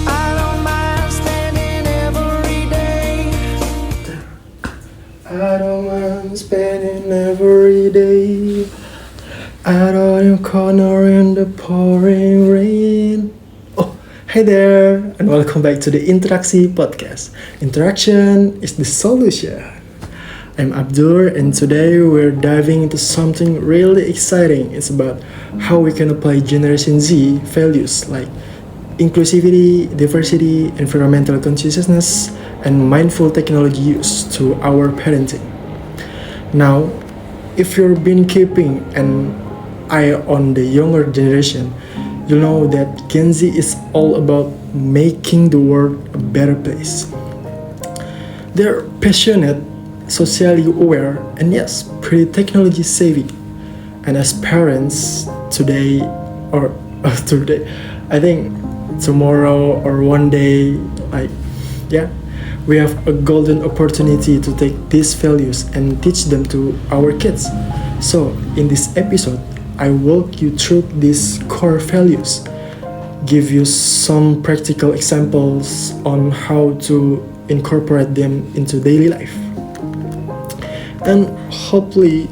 I don't mind spending every day. I don't mind spending every day out on your corner in the pouring rain. Oh, hey there, and welcome back to the Interaksi Podcast. Interaction is the solution. I'm Abdur, and today we're diving into something really exciting. It's about how we can apply Generation Z values like inclusivity, diversity, environmental consciousness, and mindful technology use to our parenting. Now, if you've been keeping an eye on the younger generation, you know that Gen Z is all about making the world a better place. They're passionate, socially aware, and yes, pretty technology savvy. And as parents, today or today, I think tomorrow or one day, like, yeah, we have a golden opportunity to take these values and teach them to our kids. So, in this episode, I walk you through these core values, give you some practical examples on how to incorporate them into daily life, and hopefully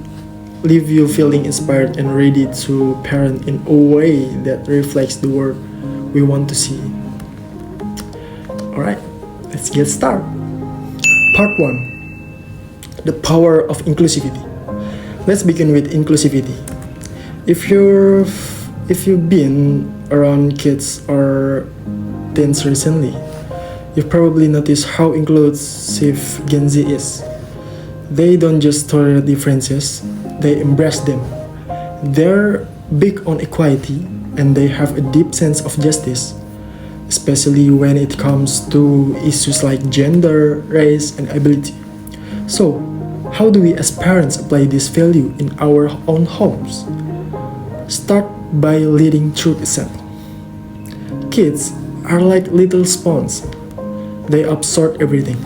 leave you feeling inspired and ready to parent in a way that reflects the world we want to see. Alright, let's get started. Part 1. The power of inclusivity. Let's begin with inclusivity. If you've been around kids or teens recently, you've probably noticed how inclusive Gen Z is. They don't just tolerate differences, they embrace them. They're big on equality and they have a deep sense of justice, especially when it comes to issues like gender, race, and ability. So, how do we as parents apply this value in our own homes? Start by leading through example. Kids are like little sponges. They absorb everything.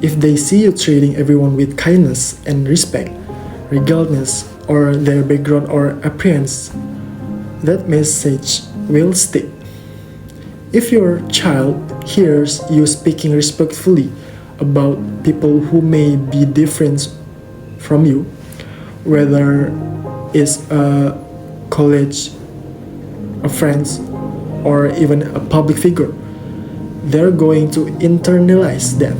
If they see you treating everyone with kindness and respect, regardless of their background or appearance, that message will stick. If your child hears you speaking respectfully about people who may be different from you, whether it's a college, a friends, or even a public figure, they're going to internalize that.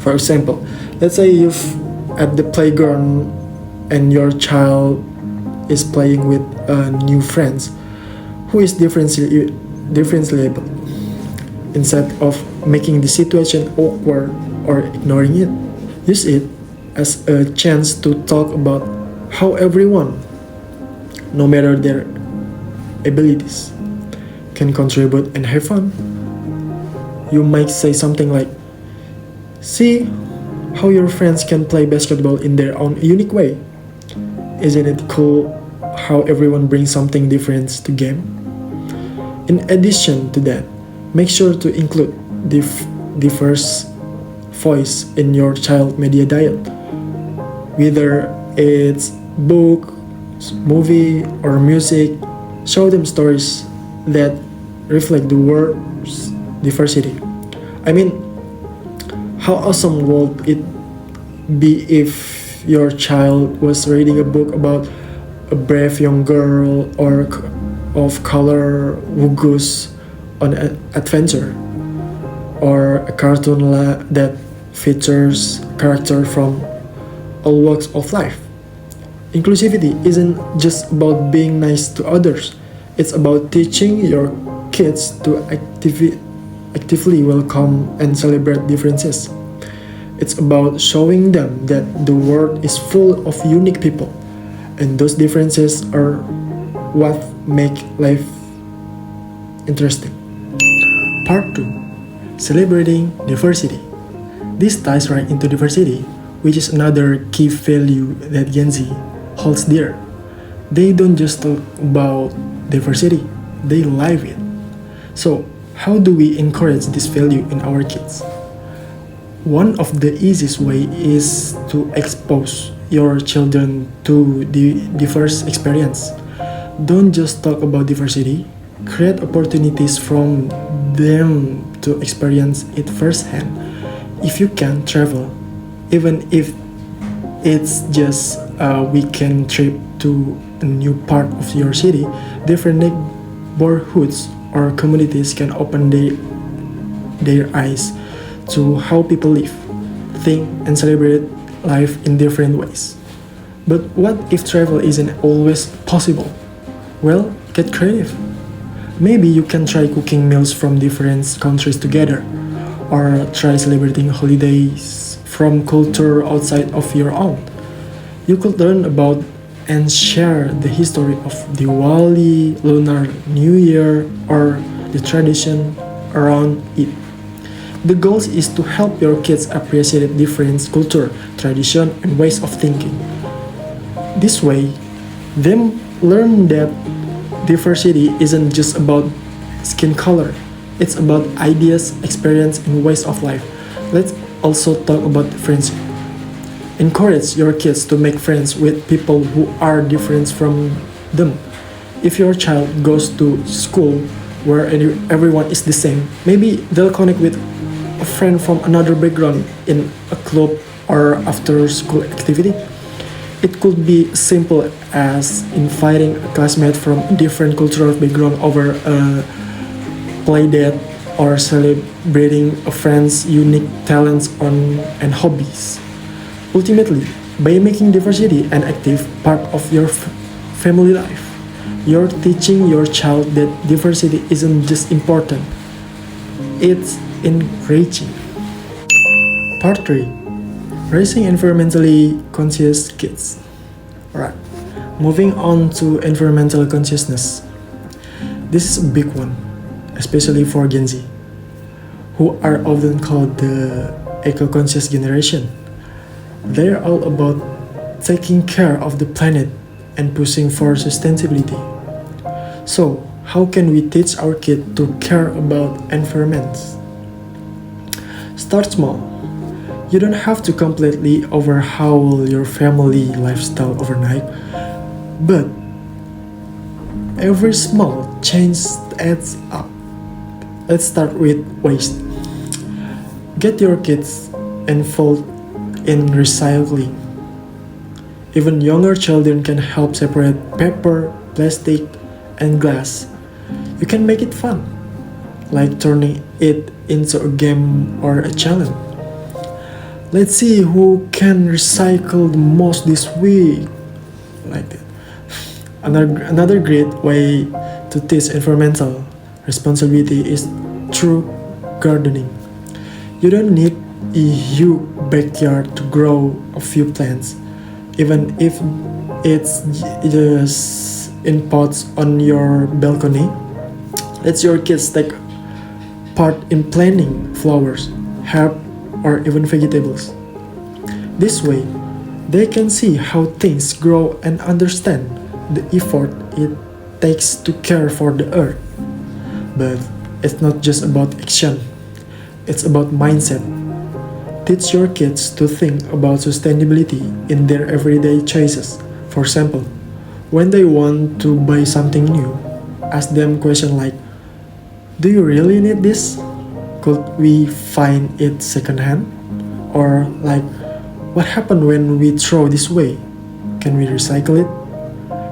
For example, let's say you've at the playground and your child is playing with new friends who is differently able. Instead of making the situation awkward or ignoring it, use it as a chance to talk about how everyone, no matter their abilities, can contribute and have fun. You might say something like, "See how your friends can play basketball in their own unique way. Isn't it cool how everyone brings something different to game?" In addition to that, make sure to include diverse voice in your child media diet. Whether it's book, movie, or music, show them stories that reflect the world's diversity. I mean, how awesome would it be if your child was reading a book about a brave young girl or of color who goes on an adventure, or a cartoon that features characters from all walks of life? Inclusivity isn't just about being nice to others, it's about teaching your kids to actively welcome and celebrate differences. It's about showing them that the world is full of unique people, and those differences are what make life interesting. Part 2. Celebrating diversity. This ties right into diversity, which is another key value that Gen Z holds dear. They don't just talk about diversity, they live it. So, how do we encourage this value in our kids? One of the easiest way is to expose your children to the diverse experience. Don't just talk about diversity, create opportunities from them to experience it firsthand. If you can travel, even if it's just a weekend trip to a new part of your city, different neighborhoods or communities can open their eyes to how people live, think, and celebrate life in different ways. But what if travel isn't always possible? Well, get creative. Maybe you can try cooking meals from different countries together, or try celebrating holidays from culture outside of your own. You could learn about and share the history of Diwali, Lunar New Year, or the tradition around it. The goal is to help your kids appreciate different culture, tradition, and ways of thinking. This way, them learn that diversity isn't just about skin color. It's about ideas, experience, and ways of life. Let's also talk about friendship. Encourage your kids to make friends with people who are different from them. If your child goes to school where everyone is the same, maybe they'll connect with a friend from another background in a club or after school activity. It could be simple as inviting a classmate from a different cultural background over a play date or celebrating a friend's unique talents and hobbies. Ultimately, by making diversity an active part of your family life, you're teaching your child that diversity isn't just important, it's enriching. Part 3. Raising environmentally conscious kids. Alright, moving on to environmental consciousness. This is a big one, especially for Gen Z, who are often called the eco-conscious generation. They're all about taking care of the planet and pushing for sustainability. So, how can we teach our kids to care about environment? Start small. You don't have to completely overhaul your family lifestyle overnight, but every small change adds up. Let's start with waste. Get your kids involved in recycling. Even younger children can help separate paper, plastic, and glass. You can make it fun, like turning it into a game or a challenge. Let's see who can recycle the most this week. Like that. Another great way to teach environmental responsibility is through gardening. You don't need a huge backyard to grow a few plants, even if it's just in pots on your balcony. Let your kids take part in planting flowers, herbs, or even vegetables. This way, they can see how things grow and understand the effort it takes to care for the earth. But it's not just about action, it's about mindset. Teach your kids to think about sustainability in their everyday choices. For example, when they want to buy something new, ask them questions like, do you really need this? Could we find it secondhand? Or like, what happened when we throw this away? Can we recycle it?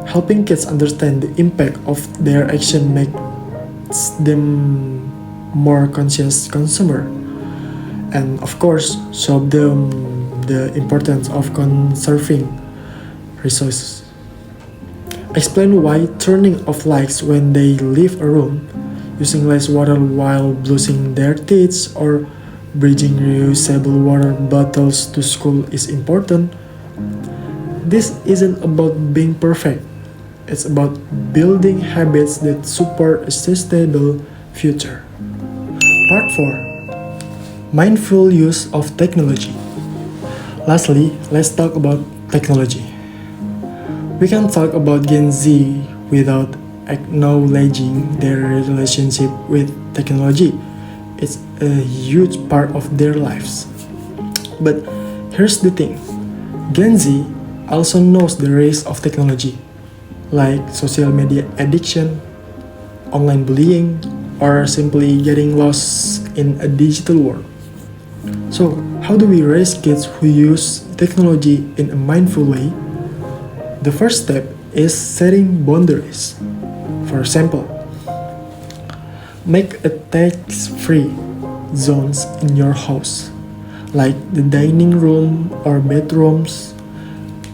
Helping kids understand the impact of their action makes them more conscious consumer. And of course, show them the importance of conserving resources. Explain why turning off lights when they leave a room, using less water while brushing their teeth, or bringing reusable water bottles to school is important. This isn't about being perfect, it's about building habits that support a sustainable future. Part 4. Mindful use of technology. Lastly, let's talk about technology. We can talk about Gen Z without acknowledging their relationship with technology. It's a huge part of their lives. But here's the thing, Gen Z also knows the risks of technology, like social media addiction, online bullying, or simply getting lost in a digital world. So, how do we raise kids who use technology in a mindful way? The first step is setting boundaries. For example, make a tax-free zones in your house, like the dining room or bedrooms.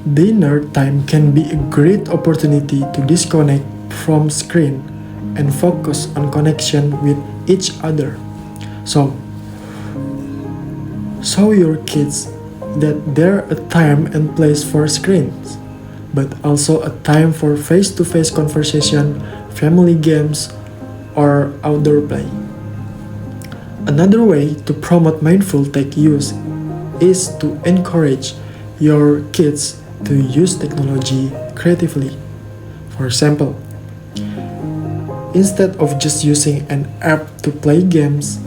Dinner time can be a great opportunity to disconnect from screen and focus on connection with each other. So, show your kids that there a time and place for screens, but also a time for face-to-face conversation, family games, or outdoor play. Another way to promote mindful tech use is to encourage your kids to use technology creatively. For example, instead of just using an app to play games,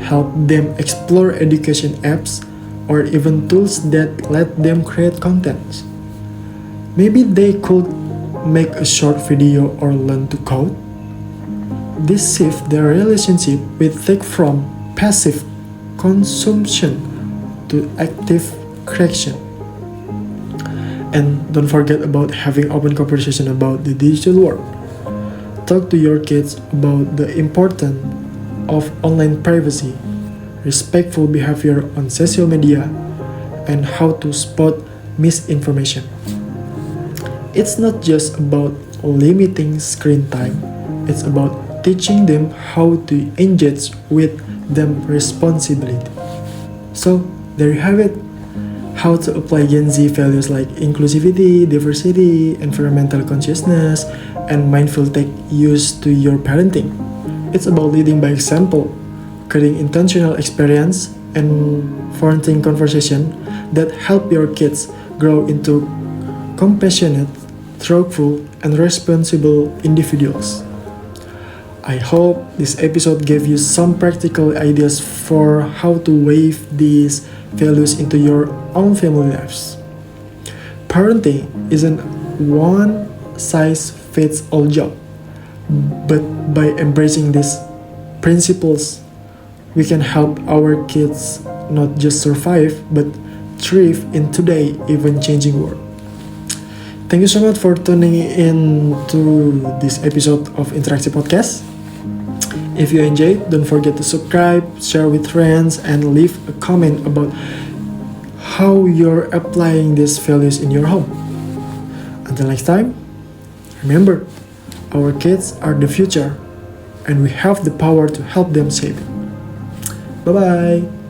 help them explore education apps or even tools that let them create content. Maybe they could make a short video or learn to code. This shifts their relationship with tech from passive consumption to active creation. And don't forget about having open conversation about the digital world. Talk to your kids about the importance of online privacy, respectful behavior on social media, and how to spot misinformation. It's not just about limiting screen time, it's about teaching them how to engage with them responsibly. So, there you have it. How to apply Gen Z values like inclusivity, diversity, environmental consciousness, and mindful tech use to your parenting. It's about leading by example, creating intentional experience, and fostering conversation that help your kids grow into compassionate, thoughtful, and responsible individuals. I hope this episode gave you some practical ideas for how to weave these values into your own family lives. Parenting isn't one size fits all job, but by embracing these principles, we can help our kids not just survive but thrive in today even changing world. Thank you so much for tuning in to this episode of Interaksi Podcast. If you enjoyed, don't forget to subscribe, share with friends, and leave a comment about how you're applying these values in your home. Until next time, remember, our kids are the future, and we have the power to help them shape it. Bye-bye!